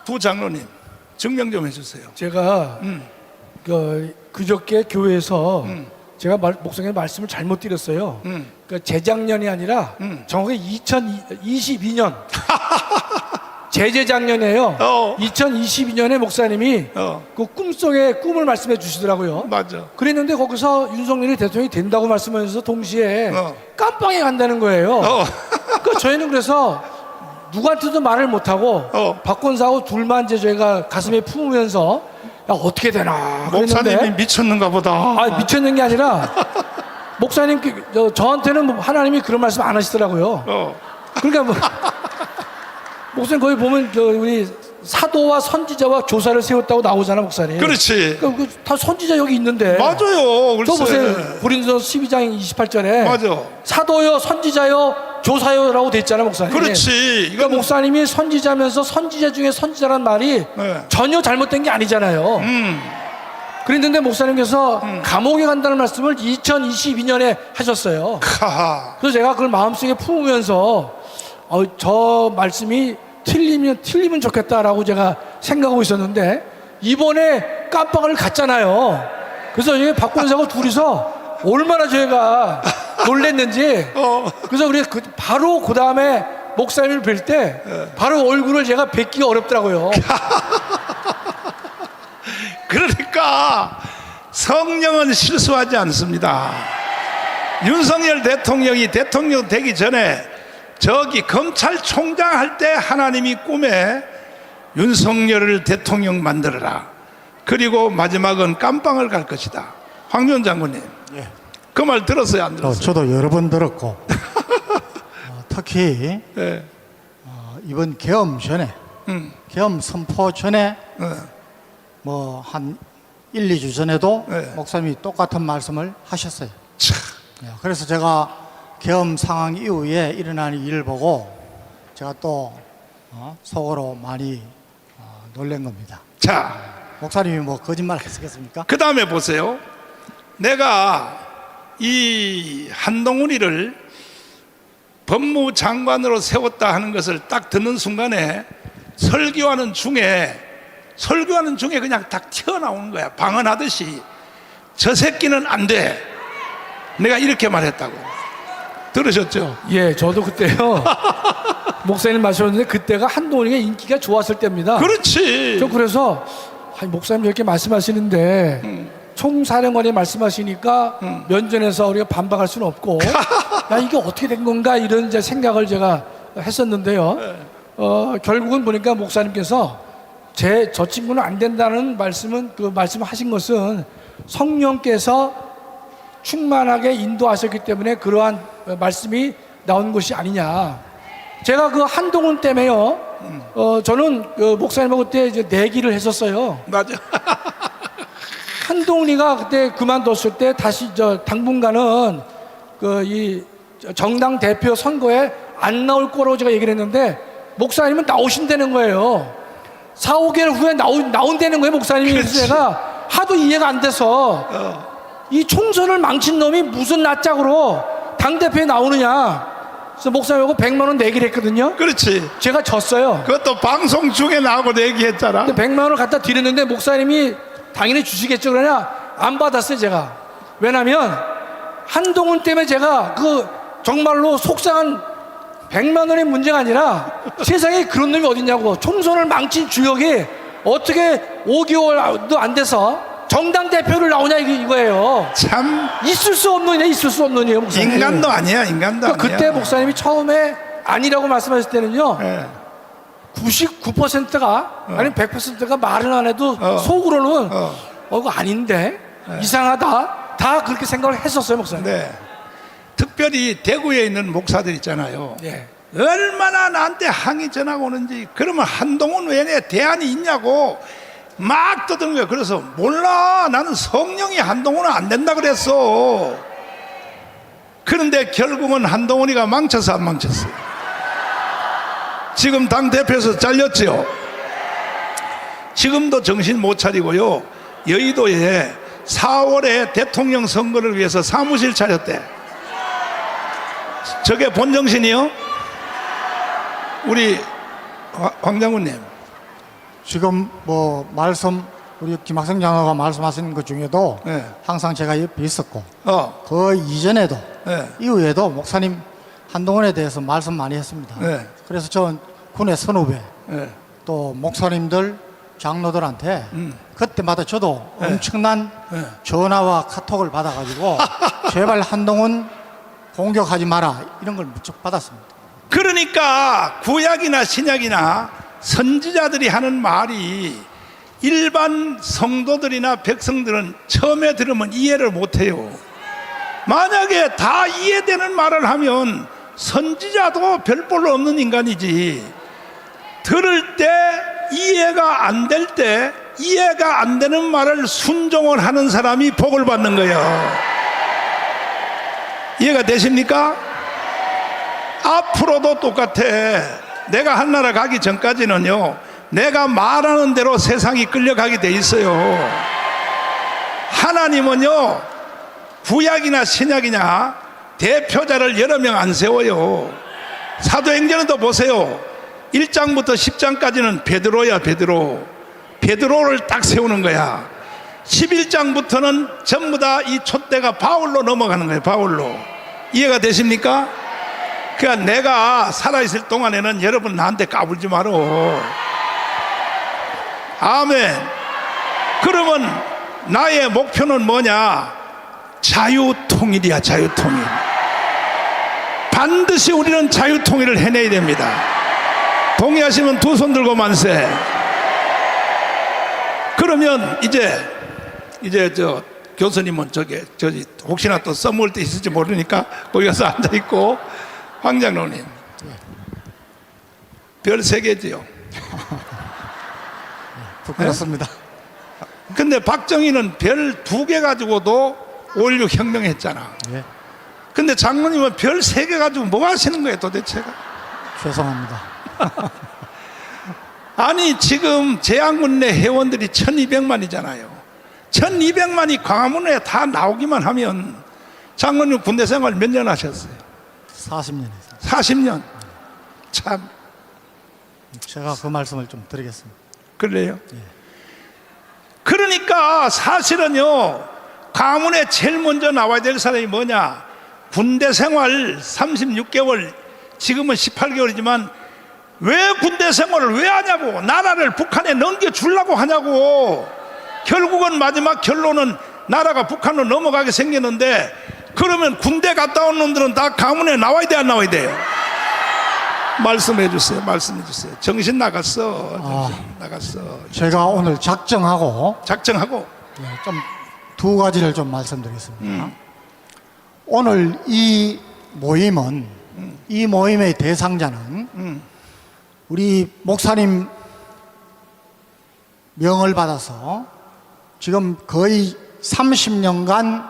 두 장로님 증명 좀 해주세요. 제가 그저께 교회에서 제가 목사님 말씀을 잘못 드렸어요. 재작년이 아니라 정확히 2022년 재작년이에요. 2022년에 목사님이 그 꿈속에 꿈을 말씀해 주시더라고요. 맞아. 그랬는데 거기서 윤석열이 대통령이 된다고 말씀하면서 동시에 깜빵에 간다는 거예요. 그 저희는 그래서 누구한테도 말을 못하고 박권사하고 둘만 이제 저희가 가슴에 품으면서 야 어떻게 되나 그랬는데 목사님이 미쳤는가 보다. 아 미쳤는 게 아니라 목사님 저한테는 뭐 하나님이 그런 말씀 안 하시더라고요. 그러니까 뭐 목사님 거기 보면 우리 사도와 선지자와 조사를 세웠다고 나오잖아 목사님. 그렇지. 그러니까 다 선지자 여기 있는데. 맞아요. 글쎄. 또 보세요. 고린도서 12장 28절에 맞아. 사도요 선지자요 조사요라고 돼 있잖아 목사님. 그렇지. 그러니까 목사님이 선지자면서 선지자 중에 선지자란 말이 전혀 잘못된 게 아니잖아요. 그랬는데 목사님께서 감옥에 간다는 말씀을 2022년에 하셨어요. 그래서 제가 그걸 마음속에 품으면서 저 말씀이 틀리면 좋겠다라고 제가 생각하고 있었는데 이번에 깜빵을 갔잖아요. 그래서 여기 박권사하고 둘이서 얼마나 저희가 놀랬는지. 그래서 우리 바로 그 다음에 목사님을 뵐 때 바로 얼굴을 제가 뵙기가 어렵더라고요. 그러니까 성령은 실수하지 않습니다. 윤석열 대통령이 대통령 되기 전에 저기 검찰총장 할 때 하나님이 꿈에 윤석열을 대통령 만들어라. 그리고 마지막은 깜빵을 갈 것이다. 황교안 장군님, 그 말 들었어요, 안 들었어요? 저도 여러 번 들었고 특히 이번 계엄 전에 계엄 선포 전에 뭐 한 1, 2주 전에도 목사님이 똑같은 말씀을 하셨어요. 그래서 제가 계엄 상황 이후에 일어나는 일을 보고 제가 또 속으로 많이 놀란 겁니다. 자, 목사님이 뭐 거짓말 하시겠습니까? 그 다음에 보세요. 내가 이 한동훈이를 법무장관으로 세웠다 하는 것을 딱 듣는 순간에 설교하는 중에 그냥 딱 튀어나오는 거야. 방언하듯이. 저 새끼는 안 돼. 내가 이렇게 말했다고. 들으셨죠? 예, 저도 그때요. 목사님 말씀하셨는데 그때가 한동훈이가 인기가 좋았을 때입니다. 그렇지. 저 그래서 목사님 이렇게 말씀하시는데 총사령관이 말씀하시니까 면전에서 우리가 반박할 수는 없고 야 이게 어떻게 된 건가 이런 이제 생각을 제가 했었는데요. 결국은 보니까 목사님께서 저 친구는 안 된다는 말씀하신 것은 성령께서 충만하게 인도하셨기 때문에 그러한 말씀이 나온 것이 아니냐. 제가 그 한동훈 때문에요. 저는 목사님하고 그때 이제 내기를 했었어요. 맞아. 한동훈이가 그때 그만뒀을 때 다시 당분간은 이 정당 대표 선거에 안 나올 거라고 제가 얘기를 했는데 목사님은 나오신다는 거예요. 4, 5개월 후에 나온다는 거예요, 목사님이. 그래서 제가 하도 이해가 안 돼서 이 총선을 망친 놈이 무슨 낯짝으로 당대표에 나오느냐. 그래서 목사님하고 100만 원 내기를 했거든요. 그렇지. 제가 졌어요. 그것도 방송 중에 나하고 내기했잖아. 근데 100만 원을 갖다 드렸는데 목사님이 당연히 주시겠죠. 그러냐 안 받았어요 제가. 왜냐면 한동훈 때문에 제가 정말로 속상한 100만 원의 문제가 아니라 세상에 그런 놈이 어딨냐고. 총선을 망친 주역이 어떻게 5개월도 안 돼서 정당 대표를 나오냐 이거예요. 참 있을 수 없는 일이에요 목사님. 인간도 아니야. 인간도 아니야. 그때 목사님이 처음에 아니라고 말씀하실 때는요 99%가 아니 100%가 말은 안 해도 속으로는 이거 아닌데 이상하다 다 그렇게 생각을 했었어요 목사님. 네. 특별히 대구에 있는 목사들 있잖아요. 예. 얼마나 나한테 항의 전화가 오는지. 그러면 한동훈 외에 대안이 있냐고 막 떠드는 거예요. 그래서 몰라, 나는 성령이 한동훈은 안 된다 그랬어. 그런데 결국은 한동훈이가 망쳐서 안 망쳤어요. 지금 당대표에서 잘렸죠. 지금도 정신 못 차리고요, 여의도에 4월에 대통령 선거를 위해서 사무실 차렸대. 저게 본정신이요? 우리 황 장군님. 지금 뭐 말씀 우리 김학성 장로가 말씀하신 것 중에도 네. 항상 제가 옆에 있었고 어, 그 이전에도 네. 이후에도 목사님 한동훈에 대해서 말씀 많이 했습니다. 네. 그래서 저 군의 선후배 네. 또 목사님들 장로들한테 그때마다 저도 엄청난 네. 전화와 카톡을 받아가지고 제발 한동훈 공격하지 마라 이런 걸 무척 받았습니다. 그러니까 구약이나 신약이나 선지자들이 하는 말이 일반 성도들이나 백성들은 처음에 들으면 이해를 못해요. 만약에 다 이해되는 말을 하면 선지자도 별볼로 없는 인간이지. 들을 때 이해가 안 될 때 이해가 안 되는 말을 순종을 하는 사람이 복을 받는 거예요. 이해가 되십니까? 앞으로도 똑같아. 내가 한나라 가기 전까지는요, 내가 말하는 대로 세상이 끌려가게 돼 있어요. 하나님은요, 구약이나 신약이냐 대표자를 여러 명 안 세워요. 사도행전에도 보세요. 1장부터 10장까지는 베드로야, 베드로. 베드로를 딱 세우는 거야. 11장부터는 전부 다 이 촛대가 바울로 넘어가는 거예요. 바울로. 이해가 되십니까? 그러니까 내가 살아있을 동안에는 여러분 나한테 까불지 마라. 아멘. 그러면 나의 목표는 뭐냐? 자유통일이야. 자유통일. 반드시 우리는 자유통일을 해내야 됩니다. 동의하시면 두 손 들고 만세. 그러면 이제 저 교수님은 저기 혹시나 또 써먹을 때 있을지 모르니까 거기 가서 앉아 있고, 황 장로님 별 3개지요. 부끄럽습니다. 근데 박정희는 별 2개 가지고도 5.16 혁명했잖아. 예, 근데 장로님은 별 3개 가지고 뭐 하시는 거예요 도대체가? 죄송합니다. 아니 지금 제안군 내 회원들이 1200만이잖아요 1200만이 광화문에 다 나오기만 하면 장로님 군대 생활 몇 년 하셨어요? 40년 했습니다. 40년. 참 제가 그 말씀을 좀 드리겠습니다. 그래요? 그러니까 사실은요, 가문에 제일 먼저 나와야 될 사람이 뭐냐? 군대 생활 36개월, 지금은 18개월이지만 왜 군대 생활을 왜 하냐고. 나라를 북한에 넘겨주려고 하냐고. 결국은 마지막 결론은 나라가 북한으로 넘어가게 생겼는데, 그러면 군대 갔다 온 놈들은 다 가문에 나와야 돼, 안 나와야 돼요? 말씀해 주세요. 말씀해 주세요. 정신 나갔어. 정신 나갔어. 제가 오늘 작정하고 작정하고. 좀 두 가지를 좀 말씀드리겠습니다. 오늘 이 모임은 이 모임의 대상자는 우리 목사님 명을 받아서 지금 거의 30년간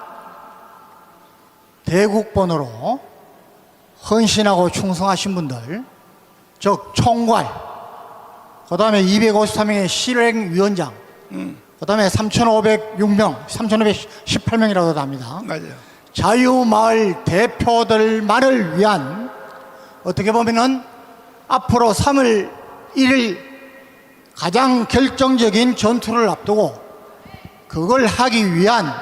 대국본으로 헌신하고 충성하신 분들, 즉 총괄, 그 다음에 253명의 실행위원장, 그 다음에 3,506명, 3,518명이라고도 합니다. 맞아요. 자유마을 대표들만을 위한, 어떻게 보면은 앞으로 3월 1일 가장 결정적인 전투를 앞두고 그걸 하기 위한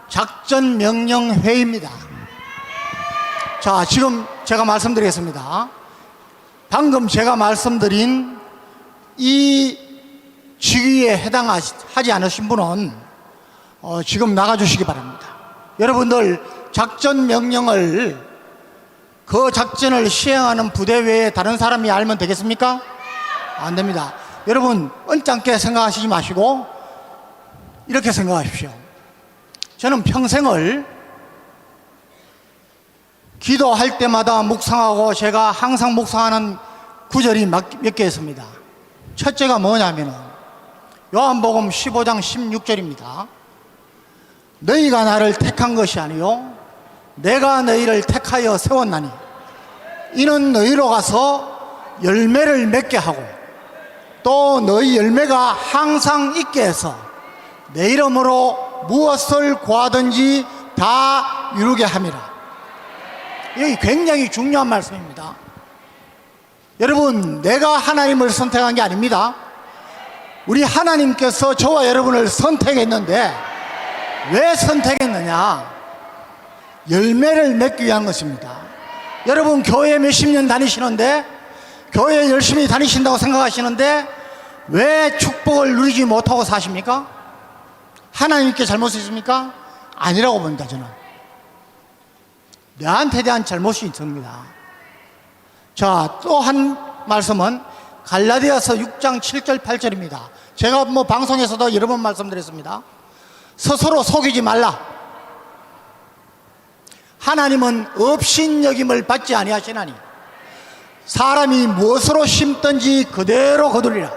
작전명령회의입니다. 자, 지금 제가 말씀드리겠습니다. 방금 제가 말씀드린 이 직위에 해당하지 않으신 분은 지금 나가주시기 바랍니다. 여러분들 작전명령을, 그 작전을 시행하는 부대 외에 다른 사람이 알면 되겠습니까? 안 됩니다. 여러분 언짢게 생각하시지 마시고 이렇게 생각하십시오. 저는 평생을 기도할 때마다 묵상하고 제가 항상 묵상하는 구절이 몇 개 있습니다. 첫째가 뭐냐면은 요한복음 15장 16절입니다. 너희가 나를 택한 것이 아니요 내가 너희를 택하여 세웠나니 이는 너희로 가서 열매를 맺게 하고 또 너희 열매가 항상 있게 해서 내 이름으로 무엇을 구하든지 다 이루게 함이라. 이게 굉장히 중요한 말씀입니다. 여러분, 내가 하나님을 선택한 게 아닙니다. 우리 하나님께서 저와 여러분을 선택했는데 왜 선택했느냐? 열매를 맺기 위한 것입니다. 여러분, 교회 몇십 년 다니시는데, 교회 열심히 다니신다고 생각하시는데 왜 축복을 누리지 못하고 사십니까? 하나님께 잘못이 있습니까? 아니라고 봅니다. 저는 내한테 대한 잘못이 있습니다. 자, 또 한 말씀은 갈라디아서 6장 7절 8절입니다. 제가 뭐 방송에서도 여러 번 말씀드렸습니다. 스스로 속이지 말라. 하나님은 업신여김을 받지 아니하시나니 사람이 무엇으로 심든지 그대로 거두리라.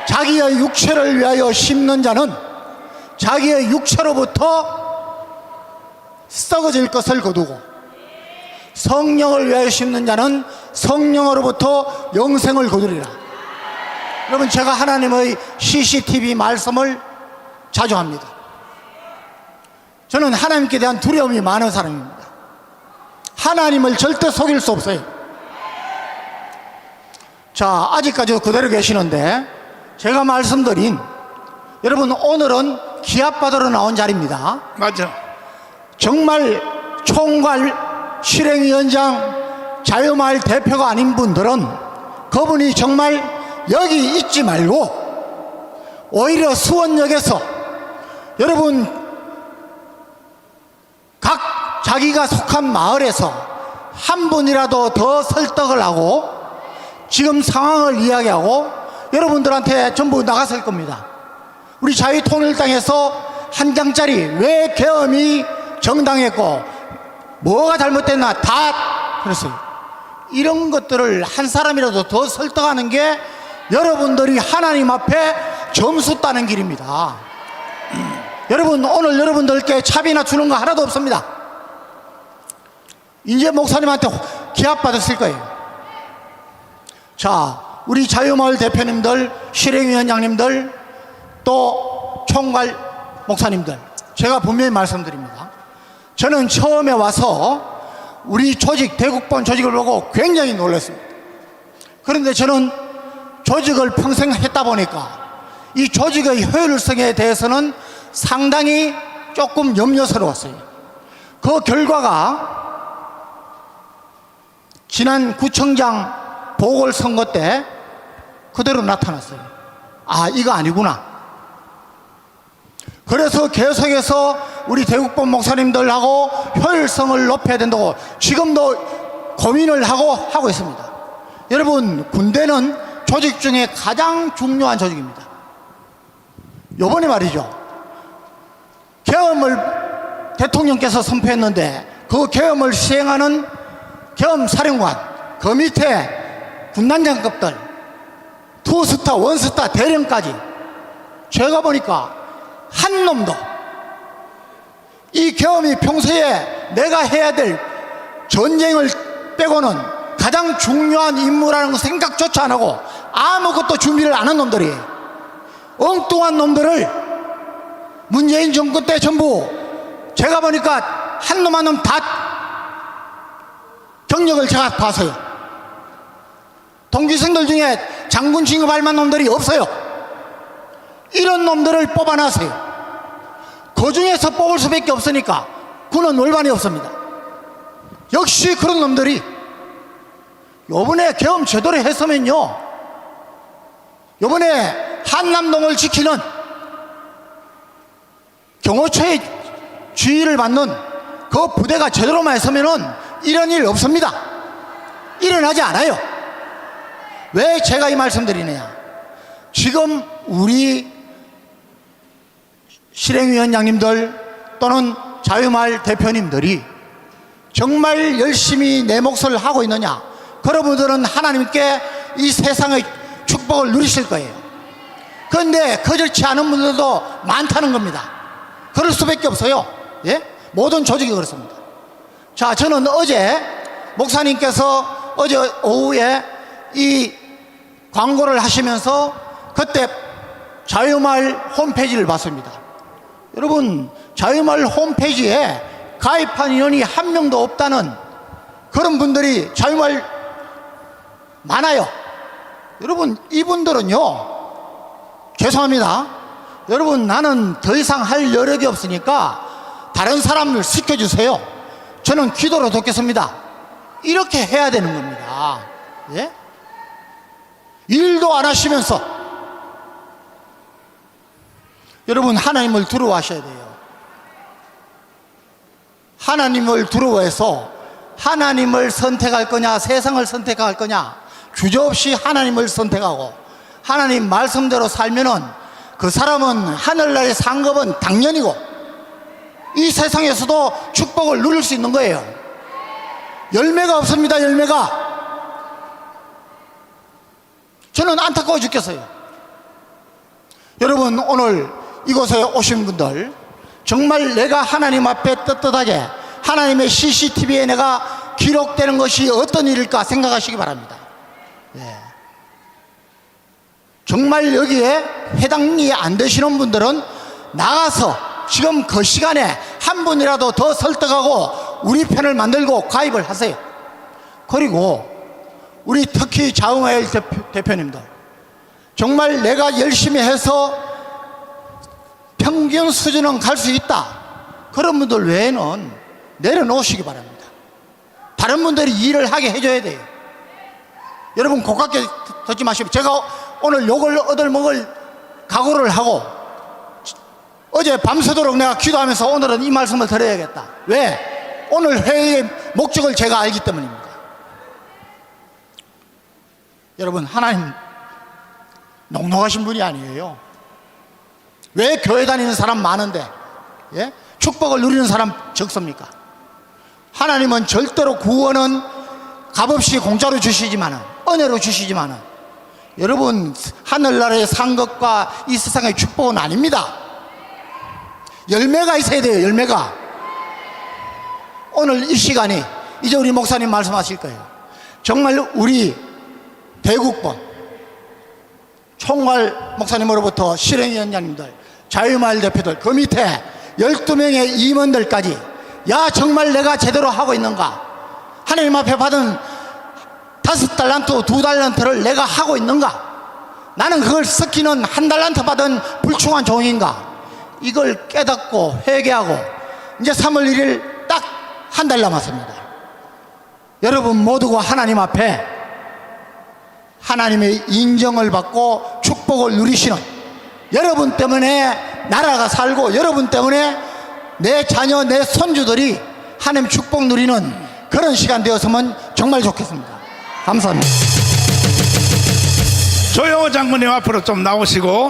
자기의 육체를 위하여 심는 자는 자기의 육체로부터 썩어질 것을 거두고, 성령을 위하여 심는 자는 성령으로부터 영생을 거두리라. 여러분, 제가 하나님의 CCTV 말씀을 자주 합니다. 저는 하나님께 대한 두려움이 많은 사람입니다. 하나님을 절대 속일 수 없어요. 자, 아직까지도 그대로 계시는데, 제가 말씀드린, 여러분, 오늘은 기합받으러 나온 자리입니다. 맞아. 정말 총괄 실행위원장 자유마을 대표가 아닌 분들은 그분이 정말 여기 있지 말고 오히려 수원역에서 여러분 각 자기가 속한 마을에서 한 분이라도 더 설득을 하고 지금 상황을 이야기하고 여러분들한테 전부 나갔을 겁니다. 우리 자유통일당에서 한 장짜리 왜 계엄이 정당했고 뭐가 잘못됐나 다 그랬어요. 이런 것들을 한 사람이라도 더 설득하는 게 여러분들이 하나님 앞에 점수 따는 길입니다. 여러분, 오늘 여러분들께 차비나 주는 거 하나도 없습니다. 이제 목사님한테 기합 받았을 거예요. 자, 우리 자유마을 대표님들, 실행위원장님들, 또 총괄 목사님들, 제가 분명히 말씀드립니다. 저는 처음에 와서 우리 조직, 대국본 조직을 보고 굉장히 놀랐습니다. 그런데 저는 조직을 평생 했다 보니까 이 조직의 효율성에 대해서는 상당히 조금 염려스러웠어요. 그 결과가 지난 구청장 보궐선거 때 그대로 나타났어요. 아, 이거 아니구나. 그래서 계속해서 우리 대국본 목사님들하고 효율성을 높여야 된다고 지금도 고민을 하고 있습니다. 여러분, 군대는 조직 중에 가장 중요한 조직입니다. 요번에 말이죠, 계엄을 대통령께서 선포했는데 그 계엄을 시행하는 계엄사령관, 그 밑에 군단장급들, 투스타, 원스타, 대령까지 제가 보니까 한 놈도 이 계엄이 평소에 내가 해야 될 전쟁을 빼고는 가장 중요한 임무라는 거 생각조차 안 하고 아무것도 준비를 안 한 놈들이, 엉뚱한 놈들을 문재인 정권 때 전부 제가 보니까 한 놈 한 놈 다 경력을 제가 봐서요. 동기생들 중에 장군 진급할 만한 놈들이 없어요. 이런 놈들을 뽑아놨어요. 그 중에서 뽑을 수밖에 없으니까 군은 올반이 없습니다. 역시 그런 놈들이 요번에 계엄 제대로 했으면요, 요번에 한남동을 지키는 경호처의 주의를 받는 그 부대가 제대로만 했으면은 이런 일 없습니다. 일어나지 않아요. 왜 제가 이 말씀 드리느냐? 지금 우리 실행위원장님들 또는 자유마을 대표님들이 정말 열심히 내 몫을 하고 있느냐? 그러분들은 하나님께 이 세상의 축복을 누리실 거예요. 그런데 그렇지 않은 분들도 많다는 겁니다. 그럴 수밖에 없어요. 예? 모든 조직이 그렇습니다. 자, 저는 어제 목사님께서 어제 오후에 이 광고를 하시면서 그때 자유마을 홈페이지를 봤습니다. 여러분, 자유마을 홈페이지에 가입한 인원이 한 명도 없다는 그런 분들이 자유마을 많아요. 여러분, 이분들은요, 죄송합니다. 여러분, 나는 더 이상 할 여력이 없으니까 다른 사람을 시켜주세요. 저는 기도로 돕겠습니다. 이렇게 해야 되는 겁니다. 예? 일도 안 하시면서 여러분, 하나님을 두려워하셔야 돼요. 하나님을 두려워해서 하나님을 선택할 거냐 세상을 선택할 거냐 주저없이 하나님을 선택하고 하나님 말씀대로 살면은 그 사람은 하늘나라의 상급은 당연이고 이 세상에서도 축복을 누릴 수 있는 거예요. 열매가 없습니다. 열매가. 저는 안타까워 죽겠어요. 여러분, 오늘 이곳에 오신 분들 정말 내가 하나님 앞에 떳떳하게 하나님의 CCTV에 내가 기록되는 것이 어떤 일일까 생각하시기 바랍니다. 네. 정말 여기에 해당이 안 되시는 분들은 나가서 지금 그 시간에 한 분이라도 더 설득하고 우리 편을 만들고 가입을 하세요. 그리고 우리 특히 자유마을 대표님들, 정말 내가 열심히 해서 평균 수준은 갈 수 있다, 그런 분들 외에는 내려놓으시기 바랍니다. 다른 분들이 일을 하게 해줘야 돼요. 여러분, 고깝게 듣지 마시고, 제가 오늘 욕을 얻어먹을 각오를 하고 어제 밤새도록 내가 기도하면서 오늘은 이 말씀을 드려야겠다. 왜? 오늘 회의의 목적을 제가 알기 때문입니다. 여러분, 하나님 넉넉하신 분이 아니에요. 왜 교회 다니는 사람 많은데, 예? 축복을 누리는 사람 적습니까? 하나님은 절대로 구원은 값없이 공짜로 주시지만은, 은혜로 주시지만은, 여러분, 하늘나라의 상급과 이 세상의 축복은 아닙니다. 열매가 있어야 돼요. 열매가. 오늘 이 시간이 이제 우리 목사님 말씀하실 거예요. 정말 우리 대국본 총괄 목사님으로부터 실행위원장님들, 자유마을 대표들, 그 밑에 12명의 임원들까지, 야, 정말 내가 제대로 하고 있는가? 하나님 앞에 받은 5달란트, 2달란트를 내가 하고 있는가? 나는 그걸 섞이는 1달란트 받은 불충한 종인가? 이걸 깨닫고 회개하고 이제 3월 1일 딱 한 달 남았습니다. 여러분 모두가 하나님 앞에 하나님의 인정을 받고 축복을 누리시는, 여러분 때문에 나라가 살고 여러분 때문에 내 자녀, 내 손주들이 하나님 축복 누리는 그런 시간 되었으면 정말 좋겠습니다. 감사합니다. 조영호 장모님 앞으로 좀 나오시고